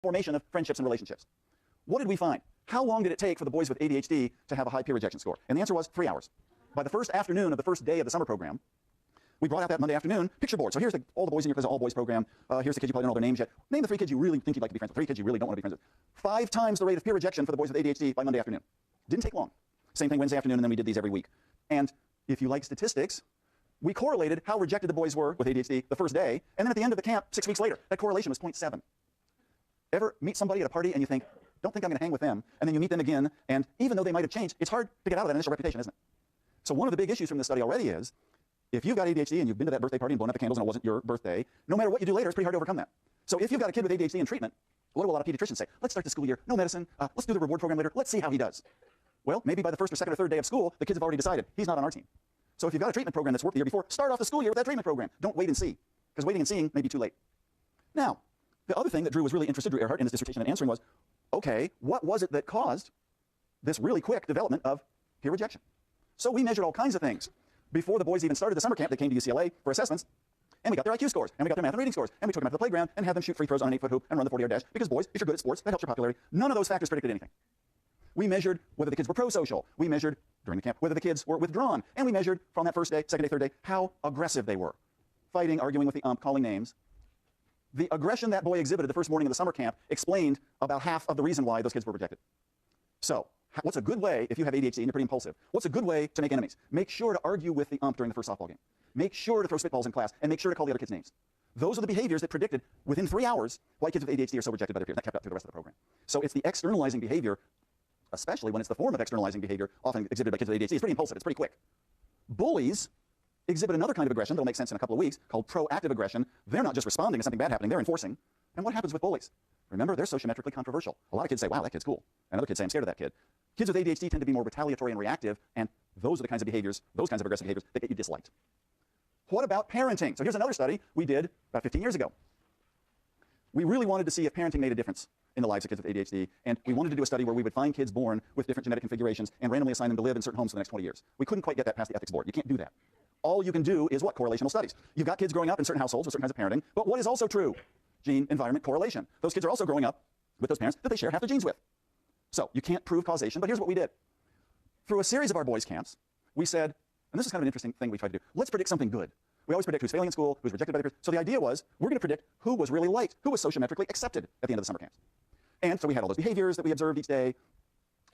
formation of friendships and relationships. What did we find? How long did it take for the boys with ADHD to have a high peer rejection score? And the answer was 3 hours. By the first afternoon of the first day of the summer program, we brought out that Monday afternoon picture board. So here's all the boys in your class, an all-boys program. Here's the kids you probably don't know their names yet. Name the 3 kids you really think you'd like to be friends with. 3 kids you really don't want to be friends with. 5 times the rate of peer rejection for the boys with ADHD by Monday afternoon. Didn't take long. Same thing Wednesday afternoon, and then we did these every week. And if you like statistics, we correlated how rejected the boys were with ADHD the first day, and then at the end of the camp, 6 weeks later, that correlation was 0.7. Ever meet somebody at a party and you think, don't think I'm going to hang with them, and then you meet them again, and even though they might have changed, it's hard to get out of that initial reputation, isn't it? So one of the big issues from this study already is, if you've got ADHD and you've been to that birthday party and blown out the candles and it wasn't your birthday, no matter what you do later, it's pretty hard to overcome that. So if you've got a kid with ADHD in treatment, what do a lot of pediatricians say? Let's start the school year, no medicine, let's do the reward program later, let's see how he does. Well, maybe by the first or second or third day of school, the kids have already decided he's not on our team. So if you've got a treatment program that's worked the year before, start off the school year with that treatment program. Don't wait and see, because waiting and seeing may be too late. Now, the other thing that Drew was really interested, Drew Earhart, in his dissertation and answering was, okay, what was it that caused this really quick development of peer rejection? So we measured all kinds of things. Before the boys even started the summer camp, they came to UCLA for assessments, and we got their IQ scores, and we got their math and reading scores, and we took them out to the playground and had them shoot free throws on an 8-foot hoop and run the 40-yard dash, because boys, if you're good at sports, that helps your popularity. None of those factors predicted anything. We measured whether the kids were pro-social. We measured, during the camp, whether the kids were withdrawn. And we measured, from that first day, second day, third day, how aggressive they were. Fighting, arguing with the ump, calling names. The aggression that boy exhibited the first morning of the summer camp explained about half of the reason why those kids were rejected. So, what's a good way, if you have ADHD and you're pretty impulsive, what's a good way to make enemies? Make sure to argue with the ump during the first softball game. Make sure to throw spitballs in class, and make sure to call the other kids' names. Those are the behaviors that predicted, within 3 hours, why kids with ADHD are so rejected by their peers. That kept up through the rest of the program. So it's the externalizing behavior, especially when it's the form of externalizing behavior, often exhibited by kids with ADHD. It's pretty impulsive. It's pretty quick. Bullies exhibit another kind of aggression that'll make sense in a couple of weeks, called proactive aggression. They're not just responding to something bad happening, they're enforcing. And what happens with bullies? Remember, they're sociometrically controversial. A lot of kids say, wow, that kid's cool. And other kids say, I'm scared of that kid. Kids with ADHD tend to be more retaliatory and reactive, and those are the kinds of behaviors, those kinds of aggressive behaviors that get you disliked. What about parenting? So here's another study we did about 15 years ago. We really wanted to see if parenting made a difference in the lives of kids with ADHD, and we wanted to do a study where we would find kids born with different genetic configurations and randomly assign them to live in certain homes for the next 20 years. We couldn't quite get that past the ethics board. You can't do that. All you can do is what? Correlational studies. You've got kids growing up in certain households with certain kinds of parenting, but what is also true? Gene, environment, correlation. Those kids are also growing up with those parents that they share half their genes with. So you can't prove causation, but here's what we did. Through a series of our boys' camps, we said, and this is kind of an interesting thing we tried to do, let's predict something good. We always predict who's failing in school, who's rejected by their peers. So the idea was, we're going to predict who was really liked, who was sociometrically accepted at the end of the summer camps. And so we had all those behaviors that we observed each day,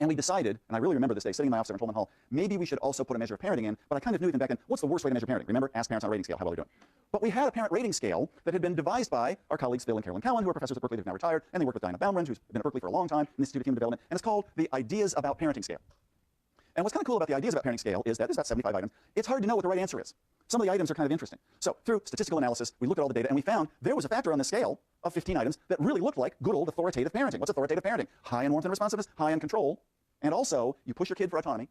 and we decided, and I really remember this day, sitting in my office there in Tolman Hall, maybe we should also put a measure of parenting in, but I kind of knew even back then, what's the worst way to measure parenting? Remember, ask parents on a rating scale how well they're doing. But we had a parent rating scale that had been devised by our colleagues Phil and Carolyn Cowan, who are professors at Berkeley, they've now retired, and they work with Diana Baumrind, who's been at Berkeley for a long time in the Institute of Human Development, and it's called the Ideas About Parenting Scale. And what's kind of cool about the Ideas About Parenting Scale is that there's about 75 items. It's hard to know what the right answer is. Some of the items are kind of interesting. So through statistical analysis, we looked at all the data, and we found there was a factor on the scale of 15 items that really looked like good old authoritative parenting. What's authoritative parenting? High in warmth and responsiveness, high in control, and also you push your kid for autonomy,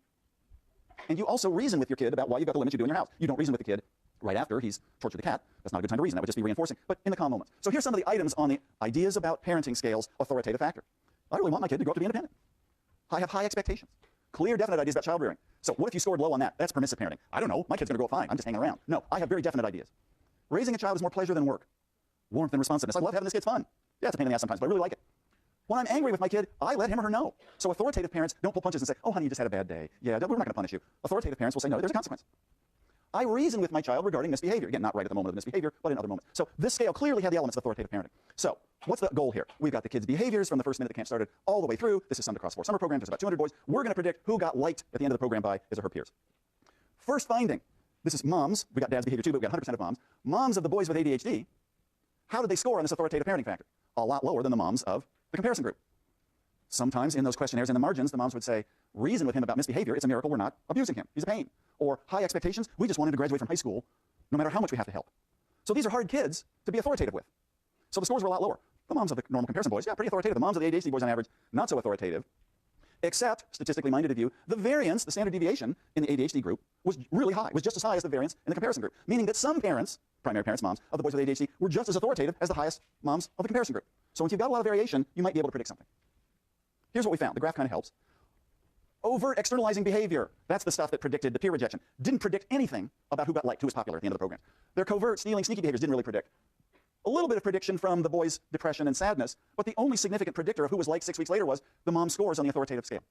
and you also reason with your kid about why you've got the limits you do in your house. You don't reason with the kid right after he's tortured the cat. That's not a good time to reason. That would just be reinforcing, but in the calm moments. So here's some of the items on the Ideas About Parenting scale's authoritative factor. I really want my kid to grow up to be independent. I have high expectations. Clear, definite ideas about child rearing. So what if you scored low on that? That's permissive parenting. I don't know. My kid's going to grow up fine. I'm just hanging around. No, I have very definite ideas. Raising a child is more pleasure than work. Warmth and responsiveness. I love having this kid's fun. Yeah, it's a pain in the ass sometimes, but I really like it. When I'm angry with my kid, I let him or her know. So authoritative parents don't pull punches and say, oh, honey, you just had a bad day. Yeah, we're not going to punish you. Authoritative parents will say, no, there's a consequence. I reason with my child regarding misbehavior. Again, not right at the moment of misbehavior, but in other moments. So this scale clearly had the elements of authoritative parenting. So what's the goal here? We've got the kids' behaviors from the first minute the camp started all the way through. This is summed across 4 summer programs. There's about 200 boys. We're going to predict who got liked at the end of the program by his or her peers. First finding. This is moms. We got dad's behavior too, but we got 100% of moms. Moms of the boys with ADHD. How did they score on this authoritative parenting factor? A lot lower than the moms of the comparison group. Sometimes in those questionnaires in the margins, the moms would say, reason with him about misbehavior. It's a miracle we're not abusing him. He's a pain. Or high expectations. We just want him to graduate from high school no matter how much we have to help. So these are hard kids to be authoritative with. So the scores were a lot lower. The moms of the normal comparison boys, yeah, pretty authoritative. The moms of the ADHD boys on average, not so authoritative. Except, statistically minded of you, the variance, the standard deviation in the ADHD group was really high, was just as high as the variance in the comparison group. Meaning that some parents, primary parents, moms, of the boys with ADHD were just as authoritative as the highest moms of the comparison group. So if you've got a lot of variation, you might be able to predict something. Here's what we found. The graph kind of helps. Overt externalizing behavior. That's the stuff that predicted the peer rejection. Didn't predict anything about who got liked, who was popular at the end of the program. Their covert, stealing, sneaky behaviors didn't really predict. a little bit of prediction from the boy's depression and sadness, but the only significant predictor of who was like 6 weeks later was the mom's scores on the authoritative scale.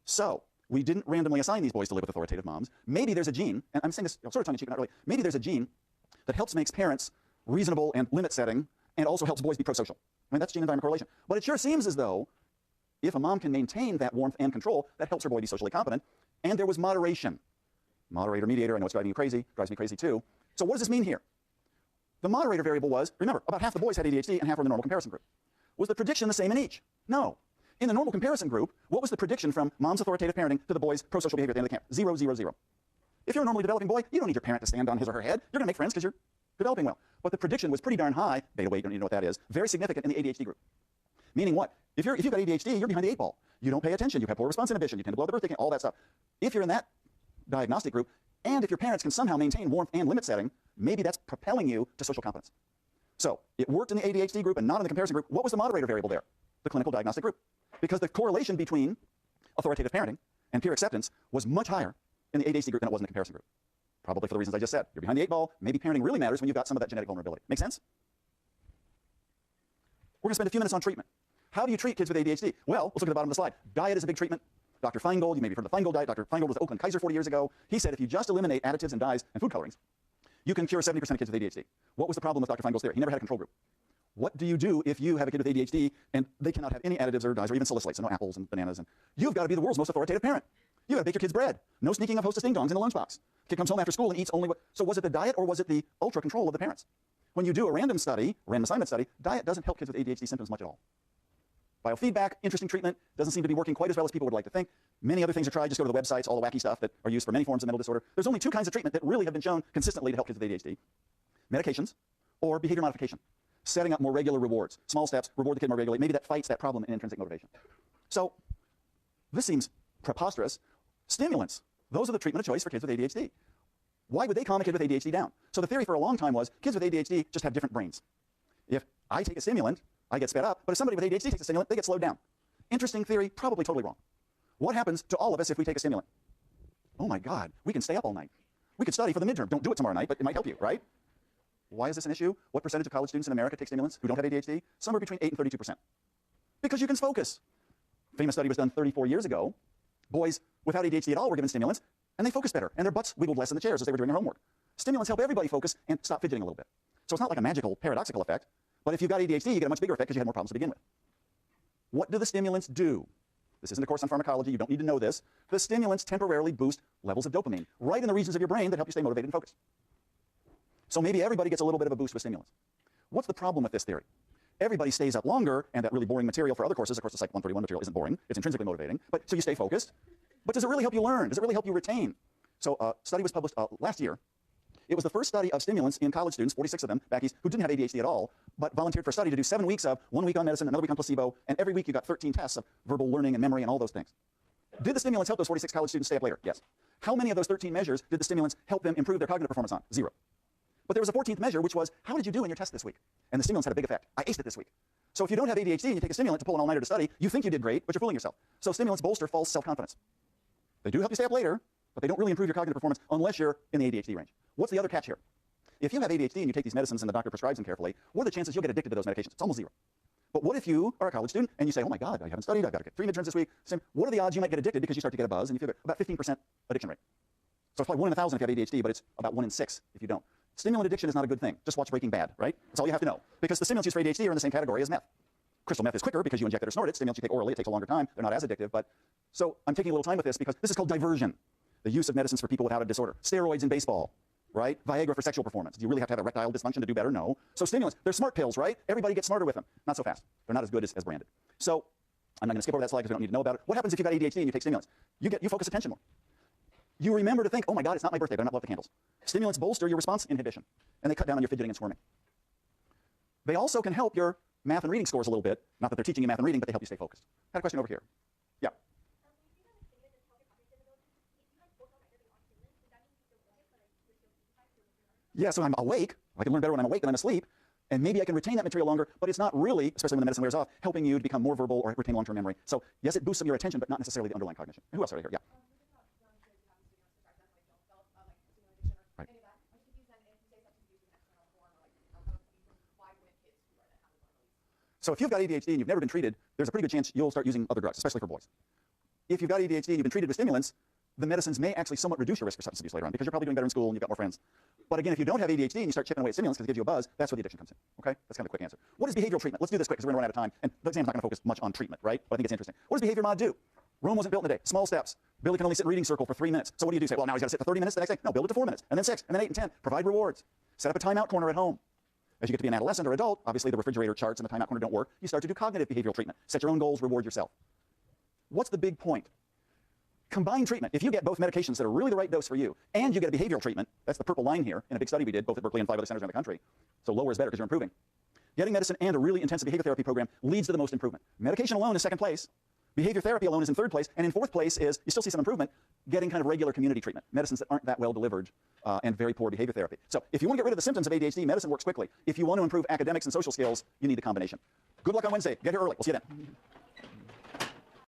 So we didn't randomly assign these boys to live with authoritative moms. Maybe there's a gene, and I'm saying this sort of tongue-in-cheek, but not really. Maybe there's a gene that helps make parents reasonable and limit-setting, and also helps boys be pro-social. I mean, that's gene-environment correlation. But it sure seems as though if a mom can maintain that warmth and control, that helps her boy be socially competent. And there was moderation. Moderator, mediator, I know it's driving you crazy, drives me crazy too. So what does this mean here? The moderator variable was, remember, about half the boys had ADHD and half were in the normal comparison group. Was the prediction the same in each? No. In the normal comparison group, what was the prediction from mom's authoritative parenting to the boy's pro-social behavior at the end of the camp? 0, 0, 0. If you're a normally developing boy, you don't need your parent to stand on his or her head. You're going to make friends because you're developing well. But the prediction was pretty darn high, beta weight, you don't need to know what that is, very significant in the ADHD group. Meaning what? If you've got ADHD, you're behind the 8 ball. You don't pay attention, you have poor response inhibition, you tend to blow the birthday candle, all that stuff. If you're in that diagnostic group, and if your parents can somehow maintain warmth and limit setting, maybe that's propelling you to social competence. So it worked in the ADHD group and not in the comparison group. What was the moderator variable there? The clinical diagnostic group. Because the correlation between authoritative parenting and peer acceptance was much higher in the ADHD group than it was in the comparison group. Probably for the reasons I just said. You're behind the 8 ball, maybe parenting really matters when you've got some of that genetic vulnerability. Make sense? We're going to spend a few minutes on treatment. How do you treat kids with ADHD? Well, let's look at the bottom of the slide. Diet is a big treatment. Dr. Feingold, you maybe heard of the Feingold diet. Dr. Feingold was at Oakland Kaiser 40 years ago. He said if you just eliminate additives and dyes and food colorings, you can cure 70% of kids with ADHD. What was the problem with Dr. Feingold's theory? He never had a control group. What do you do if you have a kid with ADHD and they cannot have any additives or dyes or even salicylates, so no apples and bananas? And you've got to be the world's most authoritative parent. You've got to bake your kids bread. No sneaking of Hostess Ding Dongs in the lunchbox. Kid comes home after school and eats only what... So was it the diet or was it the ultra control of the parents? When you do a random assignment study, diet doesn't help kids with ADHD symptoms much at all. Biofeedback, interesting treatment, doesn't seem to be working quite as well as people would like to think. Many other things are tried. Just go to the websites, all the wacky stuff that are used for many forms of mental disorder. There's only 2 kinds of treatment that really have been shown consistently to help kids with ADHD. Medications or behavior modification. Setting up more regular rewards. Small steps, reward the kid more regularly. Maybe that fights that problem in intrinsic motivation. So this seems preposterous. Stimulants. Those are the treatment of choice for kids with ADHD. Why would they calm a kid with ADHD down? So the theory for a long time was kids with ADHD just have different brains. If I take a stimulant, I get sped up, but if somebody with ADHD takes a stimulant, they get slowed down. Interesting theory, probably totally wrong. What happens to all of us if we take a stimulant? Oh my God, we can stay up all night. We could study for the midterm. Don't do it tomorrow night, but it might help you, right? Why is this an issue? What percentage of college students in America take stimulants who don't have ADHD? Somewhere between 8 and 32%. Because you can focus. Famous study was done 34 years ago. Boys without ADHD at all were given stimulants, and they focused better, and their butts wiggled less in the chairs as they were doing their homework. Stimulants help everybody focus and stop fidgeting a little bit. So it's not like a magical, paradoxical effect, but if you've got ADHD, you get a much bigger effect because you had more problems to begin with. What do the stimulants do? This isn't a course on pharmacology. You don't need to know this. The stimulants temporarily boost levels of dopamine right in the regions of your brain that help you stay motivated and focused. So maybe everybody gets a little bit of a boost with stimulants. What's the problem with this theory? Everybody stays up longer, and that really boring material for other courses, of course the Psych 131 material isn't boring, it's intrinsically motivating, but so you stay focused. But does it really help you learn? Does it really help you retain? So a study was published last year. It was the first study of stimulants in college students, 46 of them, backies, who didn't have ADHD at all, but volunteered for a study to do 7 weeks of 1 week on medicine, another week on placebo, and every week you got 13 tests of verbal learning and memory and all those things. Did the stimulants help those 46 college students stay up later? Yes. How many of those 13 measures did the stimulants help them improve their cognitive performance on? 0. But there was a 14th measure, which was, how did you do in your test this week? And the stimulants had a big effect. I aced it this week. So if you don't have ADHD and you take a stimulant to pull an all-nighter to study, you think you did great, but you're fooling yourself. So stimulants bolster false self-confidence. They do help you stay up later, but they don't really improve your cognitive performance unless you're in the ADHD range. What's the other catch here? If you have ADHD and you take these medicines and the doctor prescribes them carefully, what are the chances you'll get addicted to those medications? It's almost 0. But what if you are a college student and you say, oh my God, I haven't studied, I've got to get 3 midterms this week. What are the odds you might get addicted because you start to get a buzz and you feel good? About 15% addiction rate. So it's probably 1 in 1,000 if you have ADHD, but it's about 1 in 6 if you don't. Stimulant addiction is not a good thing. Just watch Breaking Bad, right? That's all you have to know. Because the stimulants used for ADHD are in the same category as meth. Crystal meth is quicker because you inject it or snort it. Stimulants you take orally, it takes a longer time. They're not as addictive, but... So I'm taking a little time with this because this is called diversion. The use of medicines for people without a disorder. Steroids in baseball, right? Viagra for sexual performance. Do you really have to have erectile dysfunction to do better? No. So stimulants, they're smart pills, right? Everybody gets smarter with them. Not so fast. They're not as good as branded. So I'm not going to skip over that slide because we don't need to know about it. What happens if you've got ADHD and you take stimulants? You focus attention more. You remember to think, oh my God, it's not my birthday, better not blow out the candles. Stimulants bolster your response inhibition, and they cut down on your fidgeting and squirming. They also can help your math and reading scores a little bit. Not that they're teaching you math and reading, but they help you stay focused. I had a question over here. Yeah. Yeah, so I'm awake. I can learn better when I'm awake than I'm asleep, and maybe I can retain that material longer, but it's not really, especially when the medicine wears off, helping you to become more verbal or retain long-term memory. So yes, it boosts some of your attention, but not necessarily the underlying cognition. Who else right here? Yeah. Right. So if you've got ADHD and you've never been treated, there's a pretty good chance you'll start using other drugs, especially for boys. If you've got ADHD and you've been treated with stimulants, the medicines may actually somewhat reduce your risk for substance abuse later on because you're probably doing better in school and you've got more friends. But again, if you don't have ADHD and you start chipping away at stimulants because it gives you a buzz, that's where the addiction comes in. Okay? That's kind of a quick answer. What is behavioral treatment? Let's do this quick because we're going to run out of time. And the exam's not going to focus much on treatment, right? But I think it's interesting. What does Behavior Mod do? Rome wasn't built in a day. Small steps. Billy can only sit in reading circle for 3 minutes. So what do? Say, well, now he's got to sit for 30 minutes the next day? No, build it to 4 minutes, and then 6, and then 8 and 10. Provide rewards. Set up a timeout corner at home. As you get to be an adolescent or adult, obviously the refrigerator charts and the timeout corner don't work. You start to do cognitive behavioral treatment. Set your own goals, reward yourself. What's the big point? Combined treatment. If you get both medications that are really the right dose for you, and you get a behavioral treatment, that's the purple line here in a big study we did, both at Berkeley and 5 other centers around the country. So lower is better because you're improving. Getting medicine and a really intensive behavior therapy program leads to the most improvement. Medication alone is second place. Behavior therapy alone is in third place. And in fourth place is, you still see some improvement, getting kind of regular community treatment. Medicines that aren't that well delivered and very poor behavior therapy. So if you want to get rid of the symptoms of ADHD, medicine works quickly. If you want to improve academics and social skills, you need the combination. Good luck on Wednesday. Get here early. We'll see you then.